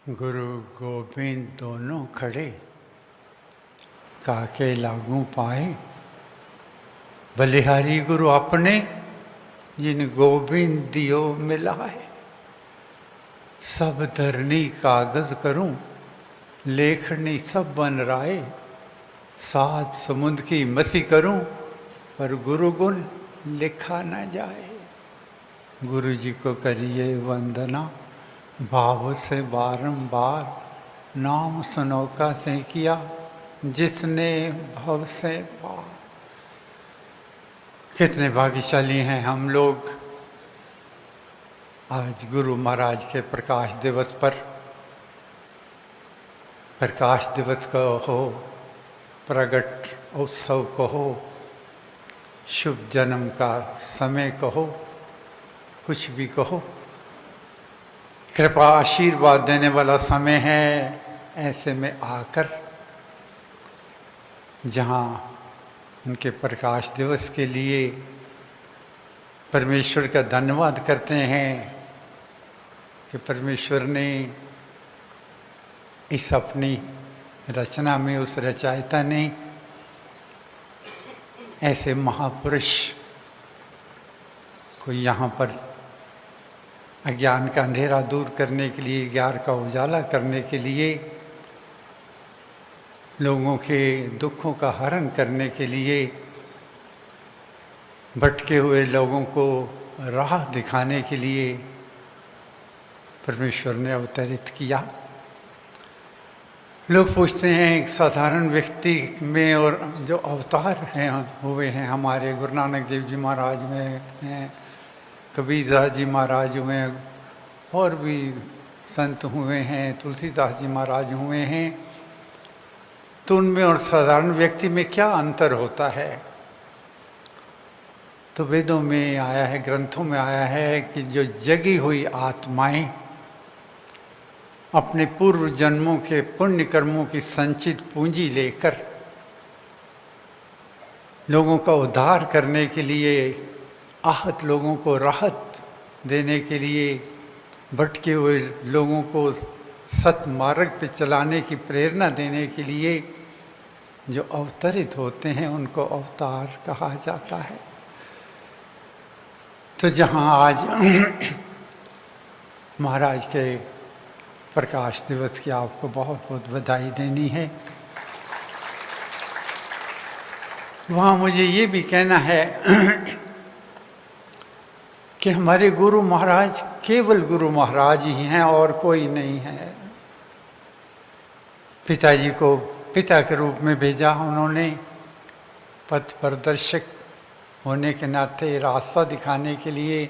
गुरु गोविंद दोनों खड़े, काके लागू पाए। बलिहारी गुरु अपने, जिन गोविंद दियो मिलाए। सब धरनी कागज करूं, लेखनी सब बन राय। सात समुद्र की मसी करूं, पर गुरु गुण लिखा न जाए। गुरु जी को करिए वंदना, भाव से बारंबार। नाम सुनौका से किया, जिसने भव से पार। कितने भाग्यशाली हैं हम लोग। आज गुरु महाराज के प्रकाश दिवस पर, प्रकाश दिवस कहो, प्रगट उत्सव कहो, शुभ जन्म का समय कहो, कुछ भी कहो, कृपा आशीर्वाद देने वाला समय है। ऐसे में आकर जहाँ उनके प्रकाश दिवस के लिए परमेश्वर का धन्यवाद करते हैं कि परमेश्वर ने इस अपनी रचना में, उस रचयिता ने ऐसे महापुरुष को यहाँ पर अज्ञान का अंधेरा दूर करने के लिए, ज्ञान का उजाला करने के लिए, लोगों के दुखों का हरण करने के लिए, भटके हुए लोगों को राह दिखाने के लिए परमेश्वर ने अवतरित किया। लोग पूछते हैं एक साधारण व्यक्ति में और जो अवतार हैं हुए हैं हमारे गुरु नानक देव जी महाराज में हैं, कबीरदास जी महाराज हुए, और भी संत हुए हैं, तुलसीदास जी महाराज हुए हैं, तो उनमें और साधारण व्यक्ति में क्या अंतर होता है? तो वेदों में आया है, ग्रंथों में आया है कि जो जगी हुई आत्माएं अपने पूर्व जन्मों के पुण्य कर्मों की संचित पूंजी लेकर लोगों का उद्धार करने के लिए, आहत लोगों को राहत देने के लिए, भटके हुए लोगों को सतमार्ग पे चलाने की प्रेरणा देने के लिए जो अवतरित होते हैं उनको अवतार कहा जाता है। तो जहाँ आज महाराज के प्रकाश दिवस की आपको बहुत बहुत बधाई देनी है, वहाँ मुझे ये भी कहना है कि हमारे गुरु महाराज केवल गुरु महाराज ही हैं और कोई नहीं है। पिताजी को पिता के रूप में भेजा उन्होंने, पथ प्रदर्शक होने के नाते रास्ता दिखाने के लिए,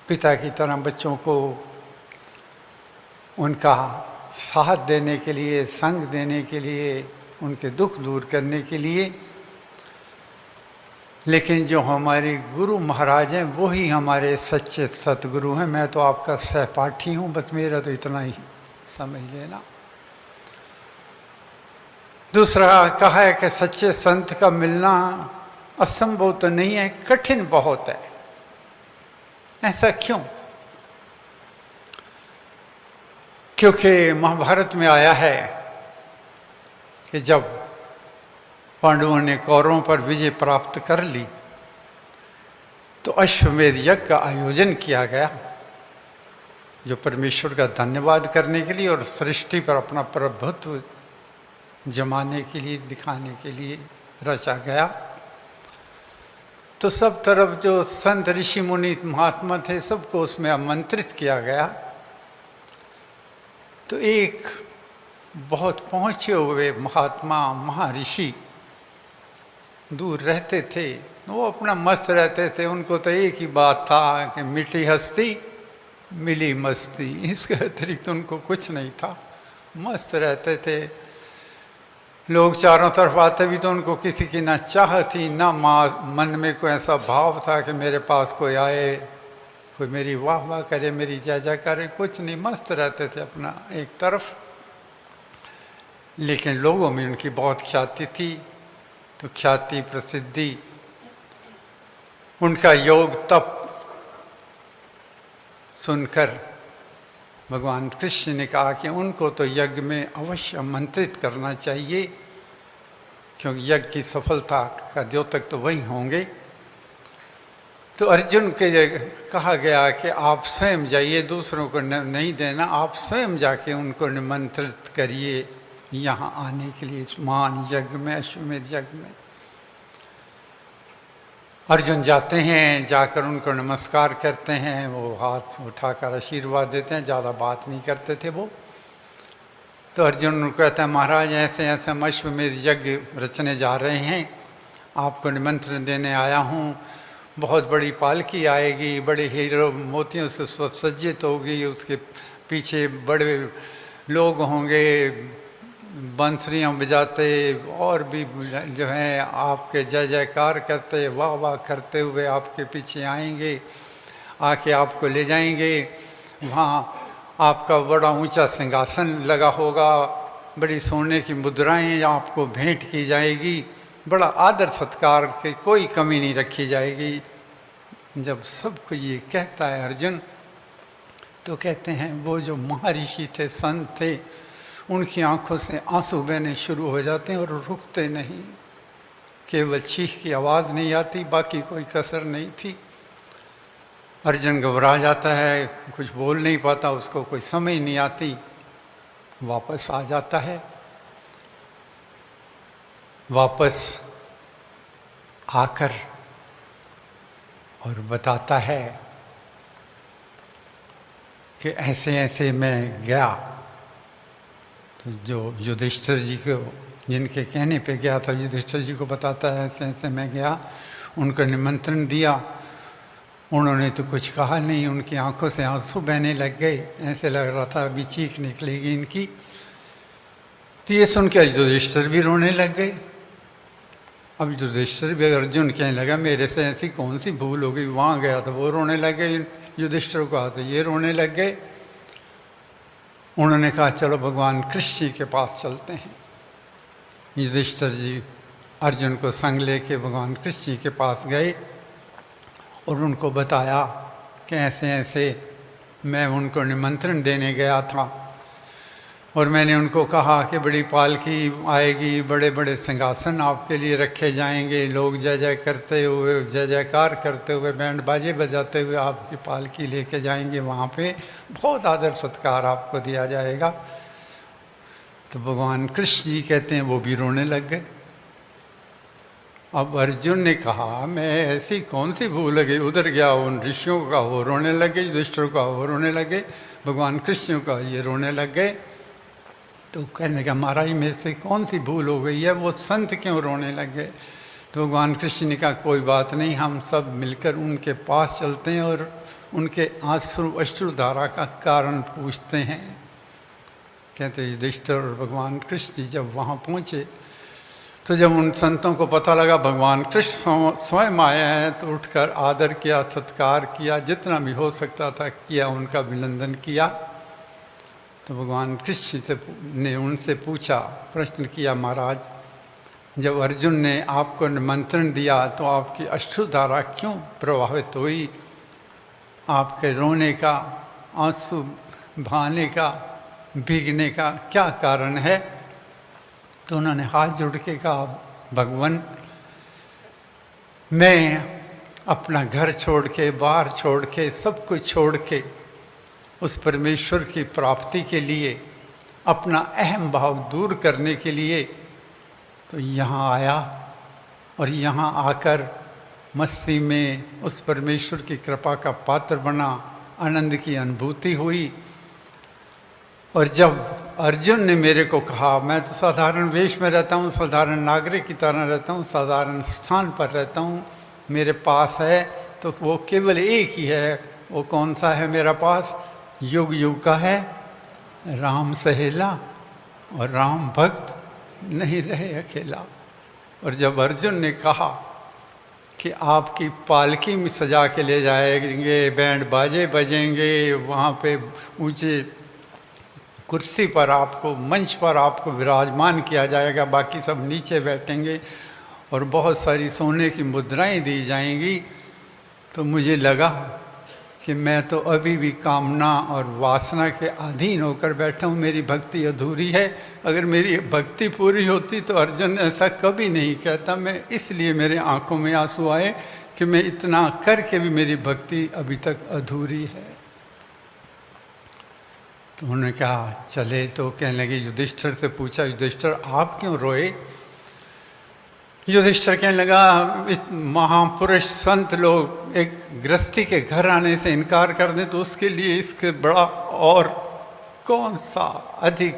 पिता की तरह बच्चों को उनका साथ देने के लिए, संग देने के लिए, उनके दुख दूर करने के लिए। लेकिन जो हमारे गुरु महाराज हैं वो ही हमारे सच्चे सतगुरु हैं। मैं तो आपका सहपाठी हूँ, बस मेरा तो इतना ही समझ लेना। दूसरा कहा है कि सच्चे संत का मिलना असंभव तो नहीं है, कठिन बहुत है। ऐसा क्यों? क्योंकि महाभारत में आया है कि जब पांडवों ने कौरवों पर विजय प्राप्त कर ली तो अश्वमेध यज्ञ का आयोजन किया गया, जो परमेश्वर का धन्यवाद करने के लिए और सृष्टि पर अपना प्रभुत्व जमाने के लिए, दिखाने के लिए रचा गया। तो सब तरफ जो संत ऋषि मुनि महात्मा थे सबको उसमें आमंत्रित किया गया। तो एक बहुत पहुँचे हुए महात्मा महर्षि दूर रहते थे, वो अपना मस्त रहते थे। उनको तो एक ही बात था कि मिठी हस्ती मिली मस्ती, इसके अतिरिक्त उनको कुछ नहीं था। मस्त रहते थे। लोग चारों तरफ आते भी तो उनको किसी की ना चाह थी, ना मन में कोई ऐसा भाव था कि मेरे पास कोई आए, कोई मेरी वाह वाह करे, मेरी जय जय करे, कुछ नहीं। मस्त रहते थे अपना एक तरफ। लेकिन लोगों में उनकी बहुत ख्याति थी। तो ख्याति, प्रसिद्धि, उनका योग तप सुनकर भगवान कृष्ण ने कहा कि उनको तो यज्ञ में अवश्य आमंत्रित करना चाहिए, क्योंकि यज्ञ की सफलता का द्योतक तो वही होंगे। तो अर्जुन के कहा गया कि आप स्वयं जाइए, दूसरों को नहीं देना, आप स्वयं जाके उनको निमंत्रित करिए यहाँ आने के लिए, इस महान यज्ञ में, अश्वमेध यज्ञ में। अर्जुन जाते हैं, जाकर उनको नमस्कार करते हैं, वो हाथ उठाकर आशीर्वाद देते हैं, ज़्यादा बात नहीं करते थे वो। तो अर्जुन उनको कहता है, महाराज ऐसे ऐसे हम अश्वमेध यज्ञ रचने जा रहे हैं, आपको निमंत्रण देने आया हूँ। बहुत बड़ी पालकी आएगी, बड़े हीरो मोतियों से सुसज्जित होगी, उसके पीछे बड़े लोग होंगे, बंसुरियाँ बजाते और भी जो हैं आपके जय जयकार करते, वाह वाह करते हुए आपके पीछे आएंगे, आके आपको ले जाएंगे। वहाँ आपका बड़ा ऊंचा सिंहासन लगा होगा, बड़ी सोने की मुद्राएं आपको भेंट की जाएगी, बड़ा आदर सत्कार की कोई कमी नहीं रखी जाएगी। जब सबको ये कहता है अर्जुन, तो कहते हैं वो जो महर्षि थे, संत थे, उनकी आंखों से आंसू बहने शुरू हो जाते हैं और रुकते नहीं। केवल चीख की आवाज़ नहीं आती, बाकी कोई कसर नहीं थी। अर्जुन घबरा जाता है, कुछ बोल नहीं पाता, उसको कोई समझ नहीं आती, वापस आ जाता है। वापस आकर और बताता है कि ऐसे ऐसे मैं गया। तो जो युधिष्ठिर जी को, जिनके कहने पे गया था, युधिष्ठिर जी को बताता है ऐसे ऐसे मैं गया, उनको निमंत्रण दिया, उन्होंने तो कुछ कहा नहीं, उनकी आंखों से आंसू बहने लग गए, ऐसे लग रहा था अभी चीख निकलेगी इनकी। तो ये सुन के युधिष्ठिर भी रोने लग गए। अब युधिष्ठिर भी अर्जुन कहने लगा मेरे से ऐसी कौन सी भूल हो गई, वहाँ गया तो वो रोने लग गए, युधिष्ठिर को कहा तो ये रोने लग गए। उन्होंने कहा चलो भगवान कृष्ण जी के पास चलते हैं। युधिष्ठिर जी अर्जुन को संग लेके भगवान कृष्ण जी के पास गए और उनको बताया कि ऐसे ऐसे मैं उनको निमंत्रण देने गया था और मैंने उनको कहा कि बड़ी पालकी आएगी, बड़े बड़े सिंहासन आपके लिए रखे जाएंगे, लोग जय जय करते हुए, जय जयकार करते हुए, बैंड बाजे बजाते हुए आपकी पालकी लेके जाएंगे, वहाँ पे बहुत आदर सत्कार आपको दिया जाएगा। तो भगवान कृष्ण जी कहते हैं वो भी रोने लग गए। अब अर्जुन ने कहा मैं ऐसी कौन सी भूल गई, उधर गया उन ऋषियों का वो रोने लगे, युधिष्ठिर का वो रोने लगे, भगवान कृष्ण का ये रोने लग गए। तो कहने का महाराज मेरे से कौन सी भूल हो गई है, वो संत क्यों रोने लग गए। तो भगवान कृष्ण ने कहा कोई बात नहीं, हम सब मिलकर उनके पास चलते हैं और उनके अश्रुधारा का कारण पूछते हैं। कहते युधिष्ठिर और भगवान कृष्ण जी जब वहाँ पहुँचे तो जब उन संतों को पता लगा भगवान कृष्ण स्वयं आया है तो उठकर आदर किया, सत्कार किया, जितना भी हो सकता था किया, उनका अभिनंदन किया। तो भगवान कृष्ण ने उनसे पूछा, प्रश्न किया महाराज जब अर्जुन ने आपको निमंत्रण दिया तो आपकी अश्रुधारा क्यों प्रभावित हुई, आपके रोने का, आंसू बहाने का, भीगने का क्या कारण है। तो उन्होंने हाथ जोड़ के कहा भगवान मैं अपना घर छोड़ के, बाहर छोड़ के, सब कुछ छोड़ के उस परमेश्वर की प्राप्ति के लिए, अपना अहम भाव दूर करने के लिए तो यहाँ आया और यहाँ आकर मस्ती में उस परमेश्वर की कृपा का पात्र बना, आनंद की अनुभूति हुई। और जब अर्जुन ने मेरे को कहा, मैं तो साधारण वेश में रहता हूँ, साधारण नागरिक की तरह रहता हूँ, साधारण स्थान पर रहता हूँ, मेरे पास है तो वो केवल एक ही है। वो कौन सा है मेरा पास, युग युग का है, राम सहेला और राम भक्त नहीं रहे अकेला। और जब अर्जुन ने कहा कि आपकी पालकी में सजा के ले जाएंगे, बैंड बाजे बजेंगे, वहाँ पे ऊंचे कुर्सी पर आपको, मंच पर आपको विराजमान किया जाएगा, बाकी सब नीचे बैठेंगे और बहुत सारी सोने की मुद्राएं दी जाएंगी, तो मुझे लगा कि मैं तो अभी भी कामना और वासना के अधीन होकर बैठा हूँ, मेरी भक्ति अधूरी है। अगर मेरी भक्ति पूरी होती तो अर्जुन ऐसा कभी नहीं कहता। मैं इसलिए मेरे आंखों में आंसू आए कि मैं इतना करके भी मेरी भक्ति अभी तक अधूरी है। तो उन्होंने कहा चले, तो कहने लगे, युधिष्ठिर से पूछा, युधिष्ठिर आप क्यों रोए? युधिष्ठिर कहने लगा, महापुरुष संत लोग एक गृहस्थी के घर आने से इनकार कर दें तो उसके लिए इसके बड़ा और कौन सा अधिक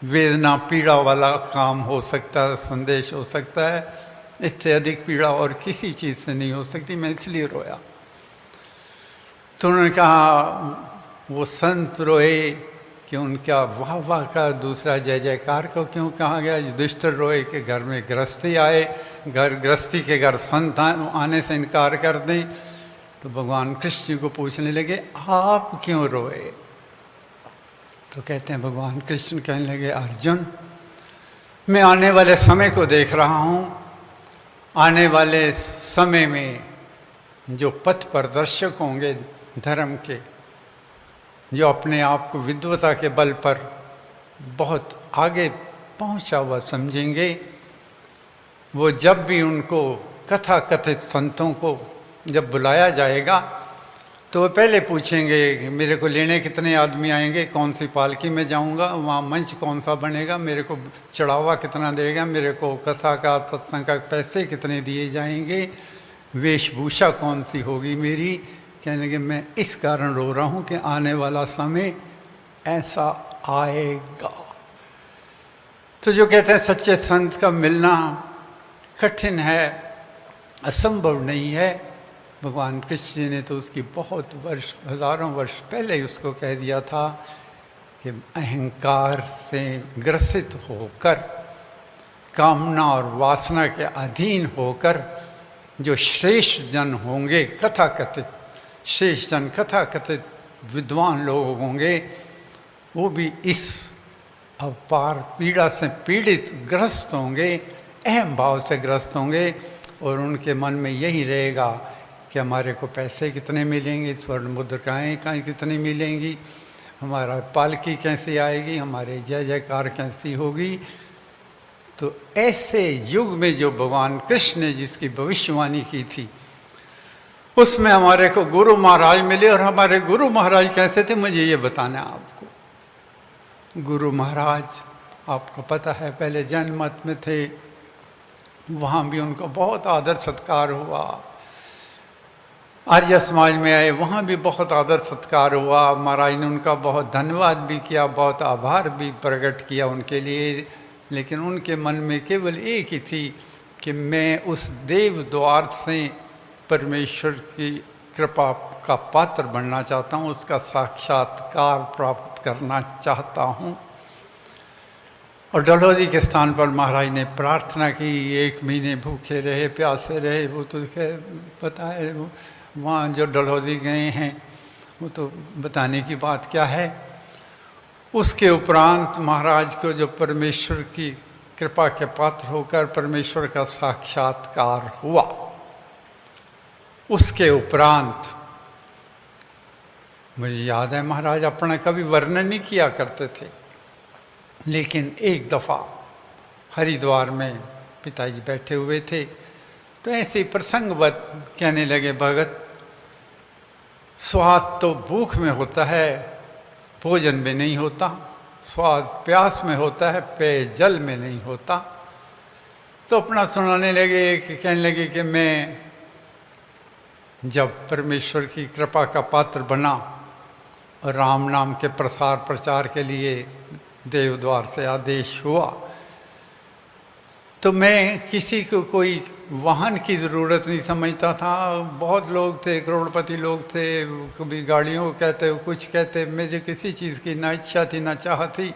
वेदना पीड़ा वाला काम हो सकता है, संदेश हो सकता है। इससे अधिक पीड़ा और किसी चीज़ से नहीं हो सकती, मैं इसलिए रोया। तो उन्होंने कहा, वो संत रोए कि उनका वाह वाह का, दूसरा जय जयकार को क्यों कहा गया? युधिष्ठिर रोए कि घर में गृहस्थी आए, गृहस्थी के घर संत आने से इनकार कर दें। तो भगवान कृष्ण जी को पूछने लगे, आप क्यों रोए? तो कहते हैं, भगवान कृष्ण कहने लगे, अर्जुन मैं आने वाले समय को देख रहा हूँ। आने वाले समय में जो पथ प्रदर्शक होंगे धर्म के, जो अपने आप को विद्वता के बल पर बहुत आगे पहुंचा हुआ समझेंगे, वो जब भी उनको कथा कथित संतों को जब बुलाया जाएगा तो वो पहले पूछेंगे कि मेरे को लेने कितने आदमी आएंगे, कौन सी पालकी में जाऊंगा, वहाँ मंच कौन सा बनेगा, मेरे को चढ़ावा कितना देगा, मेरे को कथा का सत्संग का पैसे कितने दिए जाएंगे, वेशभूषा कौन सी होगी मेरी। कहने लगे, मैं इस कारण रो रहा हूँ कि आने वाला समय ऐसा आएगा। तो जो कहते हैं सच्चे संत का मिलना कठिन है, असंभव नहीं है, भगवान कृष्ण जी ने तो उसकी बहुत वर्ष, हजारों वर्ष पहले ही उसको कह दिया था कि अहंकार से ग्रसित होकर, कामना और वासना के अधीन होकर जो श्रेष्ठ जन होंगे, कथा कथित श्रेष्ठ जन, कथा कथित विद्वान लोग होंगे, वो भी इस अपार पीड़ा से पीड़ित ग्रस्त होंगे, अहम भाव से ग्रस्त होंगे। और उनके मन में यही रहेगा कि हमारे को पैसे कितने मिलेंगे, स्वर्ण मुद्रिकाएँ कहीं कितनी मिलेंगी, हमारा पालकी कैसी आएगी, हमारे जय जयकार कैसी होगी। तो ऐसे युग में जो भगवान कृष्ण ने जिसकी भविष्यवाणी की थी, उसमें हमारे को गुरु महाराज मिले। और हमारे गुरु महाराज कैसे थे, मुझे ये बताना है आपको। गुरु महाराज आपको पता है पहले जैन मत में थे, वहाँ भी उनका बहुत आदर सत्कार हुआ। आर्य समाज में आए, वहाँ भी बहुत आदर सत्कार हुआ। महाराज ने उनका बहुत धन्यवाद भी किया, बहुत आभार भी प्रकट किया उनके लिए। लेकिन उनके मन में केवल एक ही थी कि मैं उस देव द्वार से परमेश्वर की कृपा का पात्र बनना चाहता हूँ, उसका साक्षात्कार प्राप्त करना चाहता हूँ। और डलहौजी के स्थान पर महाराज ने प्रार्थना की, 1 महीने भूखे रहे, प्यासे रहे। वो तो पता है, वो वहाँ जो डलहौजी गए हैं वो तो बताने की बात क्या है। उसके उपरांत महाराज को जो परमेश्वर की कृपा के पात्र होकर परमेश्वर का साक्षात्कार हुआ, उसके उपरांत मुझे याद है महाराज अपना कभी वर्णन नहीं किया करते थे, लेकिन एक दफ़ा हरिद्वार में पिताजी बैठे हुए थे तो ऐसे प्रसंगवत कहने लगे, भगत स्वाद तो भूख में होता है, भोजन में नहीं होता, स्वाद प्यास में होता है, पेय जल में नहीं होता। तो अपना सुनाने लगे कि कहने लगे कि मैं जब परमेश्वर की कृपा का पात्र बना और राम नाम के प्रसार प्रचार के लिए देवद्वार से आदेश हुआ, तो मैं किसी को कोई वाहन की ज़रूरत नहीं समझता था। बहुत लोग थे, करोड़पति लोग थे, कभी गाड़ियों को कहते, कुछ कहते, मुझे किसी चीज़ की ना इच्छा थी ना चाह थी।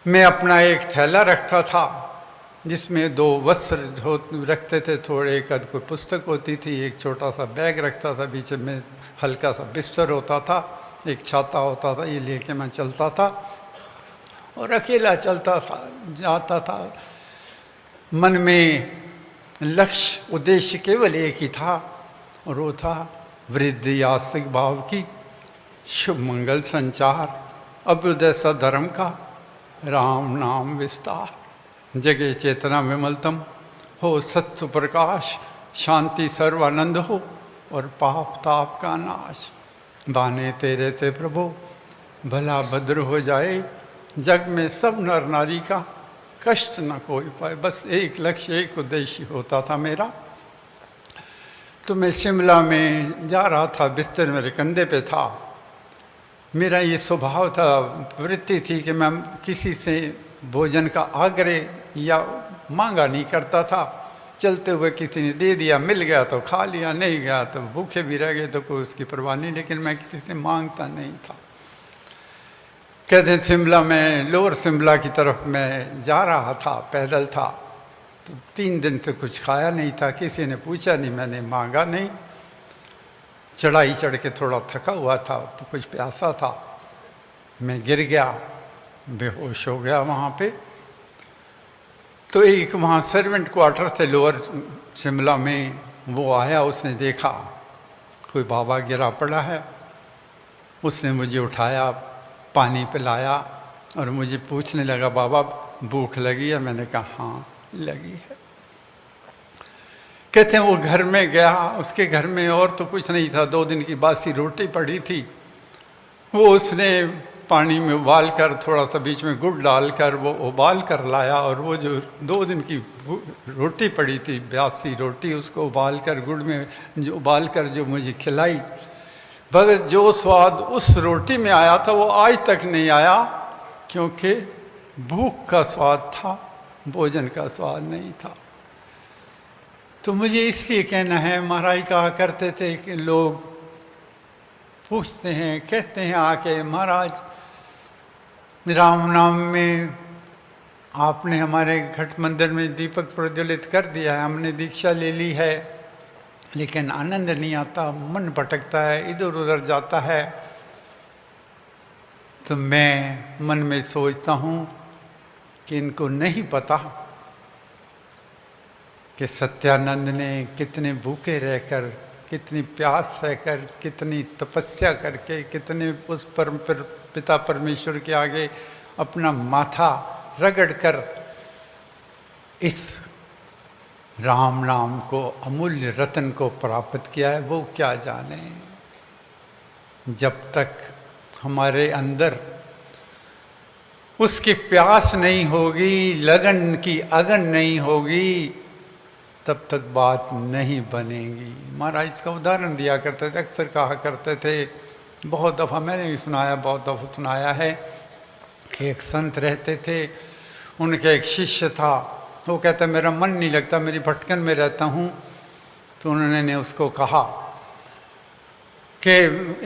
मैं अपना एक थैला रखता था जिसमें 2 वस्त्र रखते थे, थोड़े एक आध कोई पुस्तक होती थी, एक छोटा सा बैग रखता था, बीच में हल्का सा बिस्तर होता था, एक छाता होता था, ये लेके मैं चलता था और अकेला चलता था, जाता था। मन में लक्ष्य उद्देश्य केवल एक ही था और वो था वृद्धि आस्तिक भाव की, शुभ मंगल संचार, अभ्युदय सधर्म का, राम नाम विस्तार। जगे चेतना विमलतम हो, सत्सु प्रकाश, शांति सर्वानंद हो, और पाप ताप का नाश। बाने तेरे से प्रभु भला भद्र हो जाए, जग में सब नर नारी का कष्ट न कोई पाए। बस एक लक्ष्य, एक उद्देश्य होता था मेरा। तो मैं शिमला में जा रहा था, बिस्तर मेरे कंधे पे था। मेरा ये स्वभाव था, वृत्ति थी कि मैं किसी से भोजन का आग्रह या मांगा नहीं करता था। चलते हुए किसी ने दे दिया, मिल गया तो खा लिया, नहीं गया तो भूखे भी रह गए तो कोई उसकी परवाह नहीं, लेकिन मैं किसी से मांगता नहीं था। कहते हैं शिमला में, लोअर शिमला की तरफ मैं जा रहा था, पैदल था, तो 3 दिन से कुछ खाया नहीं था। किसी ने पूछा नहीं, मैंने मांगा नहीं। चढ़ाई चढ़ के थोड़ा थका हुआ था, तो कुछ प्यासा था, मैं गिर गया, बेहोश हो गया वहाँ पे। तो एक वहाँ सर्वेंट क्वार्टर थे लोअर शिमला में, वो आया, उसने देखा कोई बाबा गिरा पड़ा है। उसने मुझे उठाया, पानी पिलाया और मुझे पूछने लगा, बाबा भूख लगी है? मैंने कहा हाँ लगी है। कहते हैं वो घर में गया, उसके घर में और तो कुछ नहीं था, 2 दिन की बासी रोटी पड़ी थी। वो उसने पानी में उबाल कर, थोड़ा सा बीच में गुड़ डालकर वो उबाल कर लाया, और वो जो 2 दिन की रोटी पड़ी थी, बासी रोटी, उसको उबाल कर गुड़ में जो उबाल कर जो मुझे खिलाई, भगत जो स्वाद उस रोटी में आया था वो आज तक नहीं आया, क्योंकि भूख का स्वाद था, भोजन का स्वाद नहीं था। तो मुझे इसलिए कहना है, महाराज कहा करते थे कि लोग पूछते हैं, कहते हैं आके, महाराज राम नाम में आपने हमारे घट मंदिर में दीपक प्रज्वलित कर दिया है, हमने दीक्षा ले ली है, लेकिन आनंद नहीं आता, मन भटकता है, इधर उधर जाता है। तो मैं मन में सोचता हूँ कि इनको नहीं पता कि सत्यानंद ने कितने भूखे रहकर, कितनी प्यास सहकर, कितनी तपस्या करके, कितने उस पिता परमेश्वर के आगे अपना माथा रगड़कर इस राम नाम को, अमूल्य रत्न को प्राप्त किया है, वो क्या जाने। जब तक हमारे अंदर उसकी प्यास नहीं होगी, लगन की अगन नहीं होगी, तब तक बात नहीं बनेगी। महाराज इसका उदाहरण दिया करते थे, अक्सर कहा करते थे, बहुत दफ़ा मैंने भी सुनाया, बहुत दफ़ा सुनाया है कि एक संत रहते थे, उनके एक शिष्य था, वो कहता मेरा मन नहीं लगता, मेरी भटकन में रहता हूँ। तो उन्होंने उसको कहा कि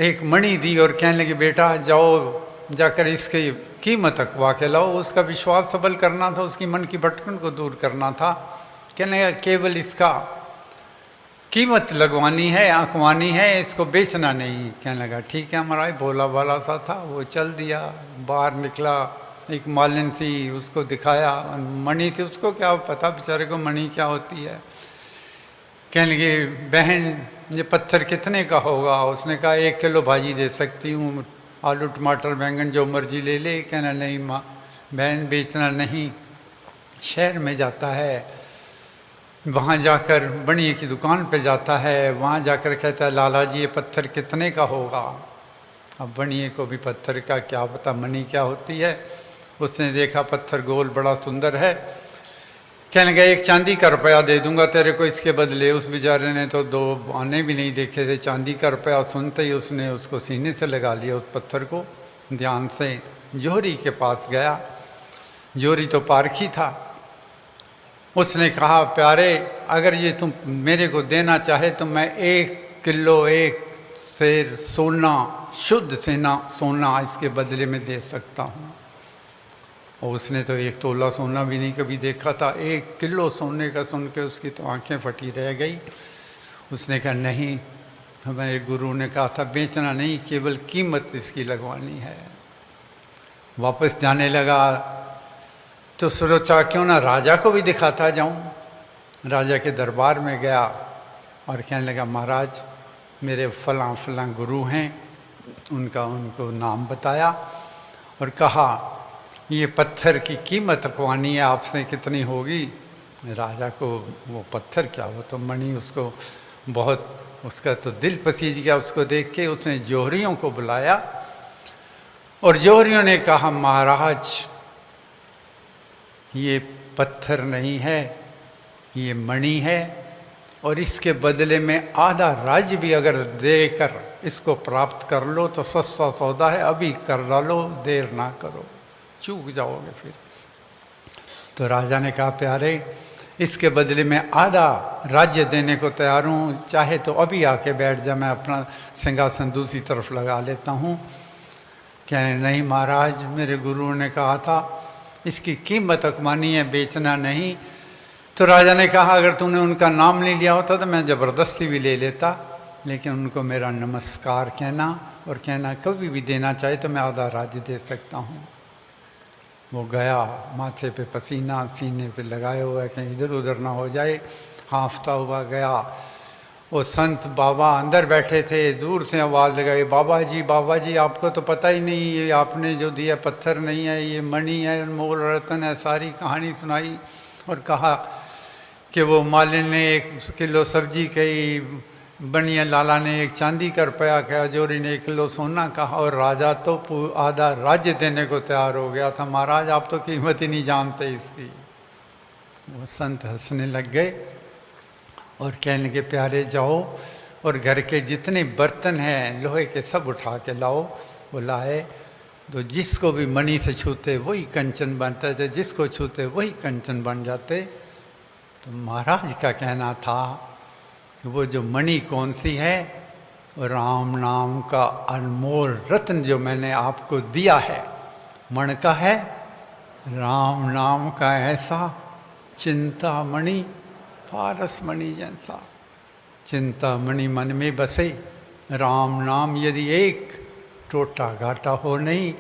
एक मणि दी और कहने लगे, बेटा जाओ जाकर इसकी कीमत अकवा के लाओ। उसका विश्वास सबल करना था, उसकी मन की भटकन को दूर करना था। कहने लगा केवल इसका कीमत लगवानी है, आंकवानी है, इसको बेचना नहीं। कहने लगा ठीक है। हमारा भोला भाला सा था, वो चल दिया, बाहर निकला, एक मालिन थी, उसको दिखाया, मणि थी, उसको क्या पता बेचारे को मणि क्या होती है। कहने लगे बहन ये पत्थर कितने का होगा? उसने कहा 1 किलो भाजी दे सकती हूँ, आलू टमाटर बैंगन जो मर्जी ले ले। कहना नहीं माँ बहन बेचना नहीं। शहर में जाता है, वहाँ जाकर बनिए की दुकान पे जाता है, वहाँ जाकर कहता है लाला जी ये पत्थर कितने का होगा? अब बनिए को भी पत्थर का क्या पता मणि क्या होती है। उसने देखा पत्थर गोल बड़ा सुंदर है। कहने लगा 1 चांदी का रुपया दे दूंगा तेरे को इसके बदले। उस बेचारे ने तो 2 आने भी नहीं देखे थे, चांदी का रुपया सुनते ही उसने उसको सीने से लगा लिया, उस पत्थर को ध्यान से। जोहरी के पास गया, जोहरी तो पारखी था। उसने कहा प्यारे अगर ये तुम मेरे को देना चाहे तो मैं 1 किलो 1 सेर सोना, शुद्ध सोना इसके बदले में दे सकता हूँ। और उसने तो 1 तोला सोना भी नहीं कभी देखा था, 1 किलो सोने का सुन के उसकी तो आंखें फटी रह गई। उसने कहा नहीं, हमारे गुरु ने कहा था बेचना नहीं, केवल कीमत इसकी लगवानी है। वापस जाने लगा तो सोचा क्यों ना राजा को भी दिखाता जाऊं। राजा के दरबार में गया और कहने लगा महाराज मेरे फलां फलां गुरु हैं, उनको नाम बताया और कहा ये पत्थर की कीमत अखवानी है, आपसे कितनी होगी। राजा को वो पत्थर क्या, वो तो मणि, उसको बहुत, उसका तो दिल पसीज गया उसको देख के। उसने जौहरियों को बुलाया और जौहरियों ने कहा महाराज ये पत्थर नहीं है, ये मणि है, और इसके बदले में आधा राज्य भी अगर देकर इसको प्राप्त कर लो तो सस्ता सौदा है, अभी कर डालो, देर ना करो, चूक जाओगे फिर। तो राजा ने कहा प्यारे इसके बदले में आधा राज्य देने को तैयार हूँ, चाहे तो अभी आके बैठ जा, मैं अपना सिंहासन दूसरी तरफ लगा लेता हूँ। कहने नहीं महाराज, मेरे गुरु ने कहा था इसकी कीमत अकमानी है, बेचना नहीं। तो राजा ने कहा अगर तूने उनका नाम नहीं लिया होता तो मैं ज़बरदस्ती भी ले लेता, लेकिन उनको मेरा नमस्कार कहना और कहना कभी भी देना चाहे तो मैं आधा राज्य दे सकता हूँ। वो गया, माथे पे पसीना सीने पे लगाए हुआ है कहीं इधर उधर ना हो जाए, हाँफता हुआ गया। वो संत बाबा अंदर बैठे थे, दूर से आवाज़ लगाई बाबा जी आपको तो पता ही नहीं, ये आपने जो दिया पत्थर नहीं है, ये मणि है, मोल रतन है। सारी कहानी सुनाई और कहा कि वो मालिन ने 1 किलो सब्जी कही, बनिया लाला ने 1 चांदी का रुपया कहा, जोरी ने 1 किलो सोना कहा, और राजा तो आधा राज्य देने को तैयार हो गया था। महाराज आप तो कीमत ही नहीं जानते इसकी। वो संत हंसने लग गए और कहने के प्यारे जाओ और घर के जितने बर्तन हैं लोहे के सब उठा के लाओ। वो लाए तो जिसको भी मणि से छूते वही कंचन बनते थे, जिसको छूते वही कंचन बन जाते। तो महाराज का कहना था कि वो जो मणि कौन सी है, राम नाम का अनमोल रत्न जो मैंने आपको दिया है, मण का है राम नाम का ऐसा चिंतामणि, पारस मणि जैसा। चिंतामणि मन में बसे, राम नाम यदि एक, टोटा घाटा हो नहीं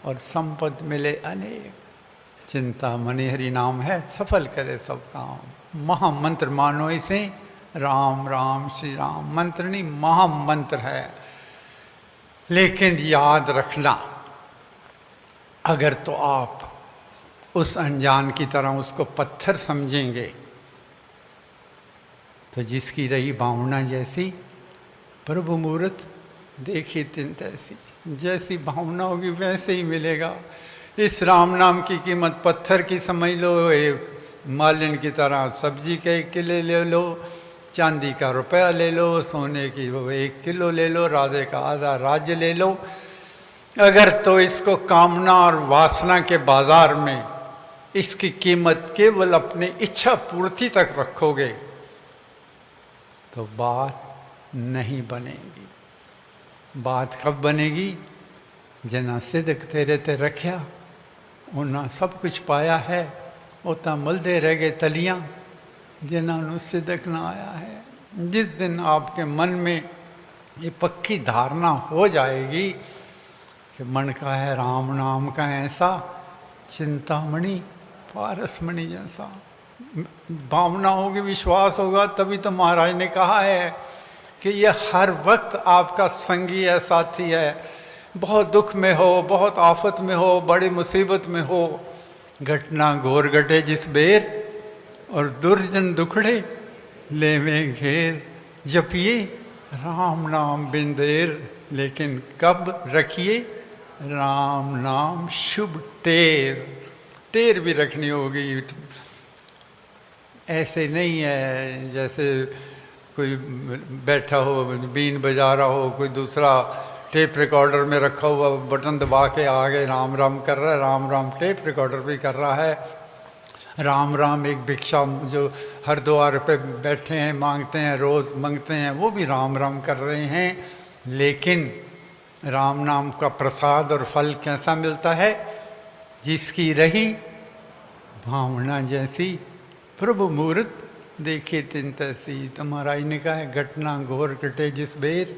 और संपद मिले अनेक। चिंतामणि हरि नाम है, सफल करे सब काम। महामंत्र मानो इसे, राम राम श्री राम। मंत्र नहीं, महामंत्र है। लेकिन याद रखना, अगर तो आप उस अनजान की तरह उसको पत्थर समझेंगे तो जिसकी रही भावना जैसी, प्रभु मूर्त देखी तिन ऐसी, जैसी भावना होगी वैसे ही मिलेगा। इस राम नाम की कीमत पत्थर की समझ लो, एक मालिन की तरह सब्जी के 1 किलो ले लो, चांदी का रुपया ले लो, सोने की वो 1 किलो ले लो, राधे का आधा राज्य ले लो। अगर तो इसको कामना और वासना के बाजार में इसकी कीमत केवल अपनी इच्छा पूर्ति तक रखोगे तो बात नहीं बनेगी। बात कब बनेगी? जना सिदक तेरे ते रखिया, उन्हें सब कुछ पाया है, उतना मलदे रह गए तलियां, जिन्होंने सिदक ना आया है। जिस दिन आपके मन में ये पक्की धारणा हो जाएगी कि मन का है राम नाम का ऐसा, चिंतामणि पारसमणि जैसा, भावना होगी, विश्वास होगा, तभी तो महाराज ने कहा है कि ये हर वक्त आपका संगी है, साथी है। बहुत दुख में हो, बहुत आफत में हो, बड़ी मुसीबत में हो, घटना घोर घटे जिस बेर, और दुर्जन दुखड़े लेवें घेर। जपिए राम नाम बिन देर, लेकिन कब रखिए राम नाम शुभ टेर। टेर भी रखनी होगी। ऐसे नहीं है जैसे कोई बैठा हो बीन बजा रहा हो, कोई दूसरा टेप रिकॉर्डर में रखा हुआ बटन दबा के आगे राम राम कर रहा है। राम राम टेप रिकॉर्डर भी कर रहा है। राम राम एक भिक्षा जो हर द्वार पे बैठे हैं, मांगते हैं, रोज़ मांगते हैं, वो भी राम राम कर रहे हैं। लेकिन राम नाम का प्रसाद और फल कैसा मिलता है? जिसकी रही भावना जैसी, प्रभु मूर्त देखे तिन तैसी। तो महाराज ने कहा है, घटना घोर घटे जिस बेर,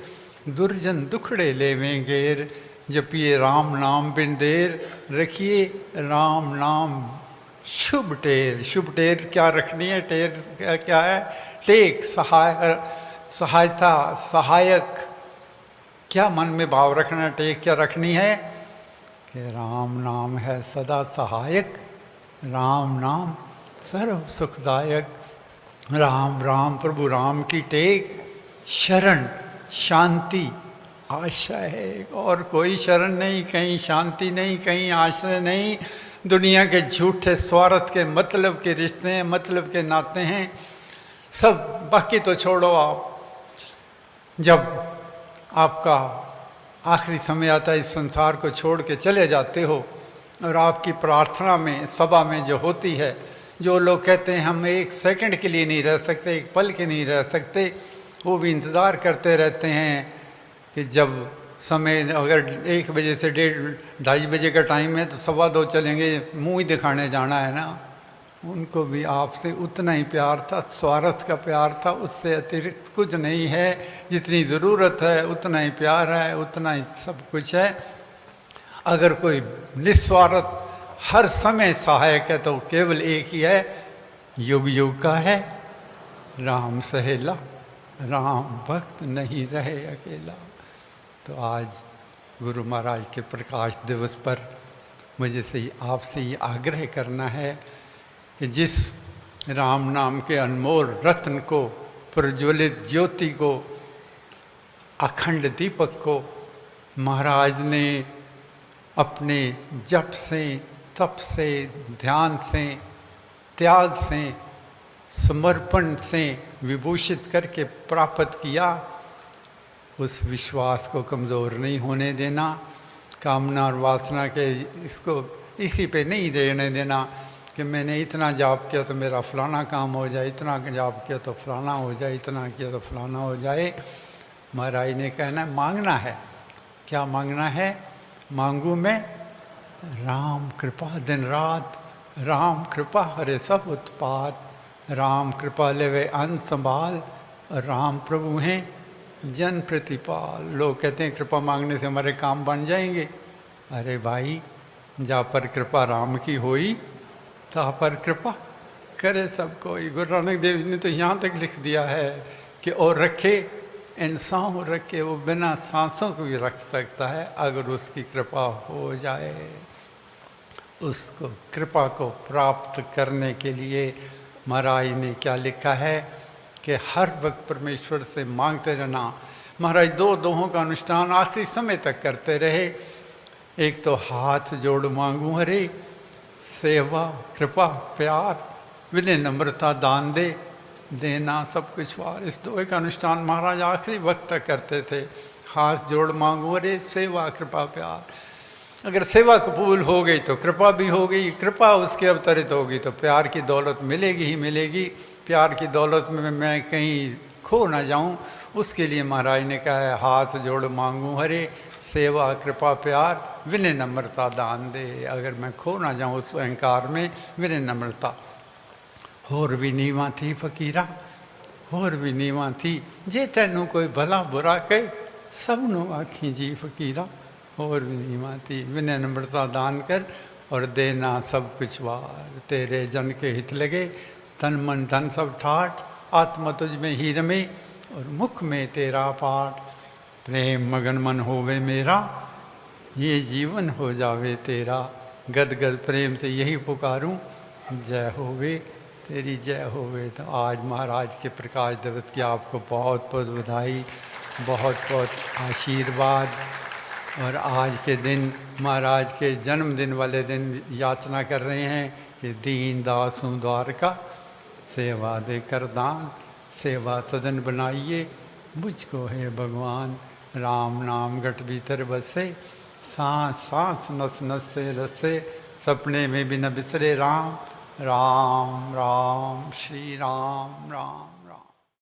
दुर्जन दुखड़े लेवें घेर। जपिए राम नाम बिन देर, रखिए राम नाम शुभ टेर। शुभ टेर क्या रखनी है? टेर क्या है? टेक, सहाय, सहायता, सहायक, क्या मन में भाव रखना, टेक क्या रखनी है कि राम नाम है सदा सहायक, राम नाम सर्व सुखदायक। राम राम प्रभु राम की टेक, शरण शांति आश्रय है, और कोई शरण नहीं, कहीं शांति नहीं, कहीं आश्रय नहीं। दुनिया के झूठे स्वार्थ के मतलब के रिश्ते हैं, मतलब के नाते हैं सब, बाकी तो छोड़ो। आप जब आपका आखिरी समय आता है, इस संसार को छोड़ के चले जाते हो, और आपकी प्रार्थना में, सभा में जो होती है, जो लोग कहते हैं हम एक सेकंड के लिए नहीं रह सकते, एक पल के नहीं रह सकते, वो भी इंतज़ार करते रहते हैं कि जब समय, अगर 1 बजे से 1:30 बजे का टाइम है तो 2:15 चलेंगे, मुँह ही दिखाने जाना है ना। उनको भी आपसे उतना ही प्यार था, स्वार्थ का प्यार था, उससे अतिरिक्त कुछ नहीं है। जितनी ज़रूरत है उतना ही प्यार है, उतना ही सब कुछ है। अगर कोई निस्वार्थ हर समय सहायक है तो केवल एक ही है, युग युग का है राम सहेला, राम भक्त नहीं रहे अकेला। तो आज गुरु महाराज के प्रकाश दिवस पर मुझे से आपसे ये आग्रह करना है कि जिस राम नाम के अनमोल रत्न को, प्रज्वलित ज्योति को, अखंड दीपक को महाराज ने अपने जप से, तप से, ध्यान से, त्याग से, समर्पण से विभूषित करके प्राप्त किया, उस विश्वास को कमज़ोर नहीं होने देना। कामना और वासना के इसको इसी पे नहीं रहने देना कि मैंने इतना जाप किया तो मेरा फलाना काम हो जाए, इतना जाप किया तो फलाना हो जाए, इतना किया तो फलाना हो जाए। महाराज ने कहना मांगना है। क्या मांगना है? मांगू मैं राम कृपा दिन रात, राम कृपा हरे सब उत्पात, राम कृपा लेवे अन संभाल, राम प्रभु हैं जन प्रतिपाल। लोग कहते हैं कृपा मांगने से हमारे काम बन जाएंगे। अरे भाई, जा पर कृपा राम की होई ता पर कृपा करे सब कोई। गुरु नानक देव जी ने तो यहाँ तक लिख दिया है कि और रखे इंसान रखे, वो बिना सांसों को भी रख सकता है अगर उसकी कृपा हो जाए। उसको कृपा को प्राप्त करने के लिए महाराज ने क्या लिखा है कि हर वक्त परमेश्वर से मांगते रहना। महाराज 2 दोहों का अनुष्ठान आखिरी समय तक करते रहे। एक तो हाथ जोड़ मांगू हरे, सेवा कृपा प्यार, विनय नम्रता दान दे, देना सब कुछ वार। इस 2 का अनुष्ठान महाराज आखिरी वक्त तक करते थे। हाथ जोड़ मांगू हरे, सेवा कृपा प्यार। अगर सेवा कबूल हो गई तो कृपा भी हो गई, कृपा उसके अवतरित होगी तो प्यार की दौलत मिलेगी ही मिलेगी। प्यार की दौलत में मैं कहीं खो ना जाऊं, उसके लिए महाराज ने कहा है हाथ जोड़ मांगू हरे, सेवा कृपा प्यार, विनय नम्रता दान दे। अगर मैं खो ना जाऊं उस अहंकार में, विनय नम्रता। होर भी नीवा थी फकीरा, होर भी नीवा थी, जे तैनू कोई भला बुरा कहे सबनों आखी जी फकीरा। और भी नीवा थी, विनय नम्रता दान कर और देना सब कुछ वार। तेरे जन के हित लगे, तन मन धन सब ठाट, आत्मा तुझ में ही रमे और मुख में तेरा पाठ। प्रेम मगन मन होवे मेरा, ये जीवन हो जावे तेरा। गद गद प्रेम से यही पुकारूं, जय होवे तेरी जय होवे। तो आज महाराज के प्रकाश दिवस की आपको बहुत बहुत बधाई, बहुत बहुत आशीर्वाद। और आज के दिन महाराज के जन्मदिन वाले दिन याचना कर रहे हैं कि दीन दासों द्वारका, सेवा दे कर दान, सेवा सदन बनाइए मुझको है भगवान। राम नाम घट भीतर बसे, सांस सांस नस नस से रसे, सपने में भी न बिसरे राम। राम राम श्री राम राम।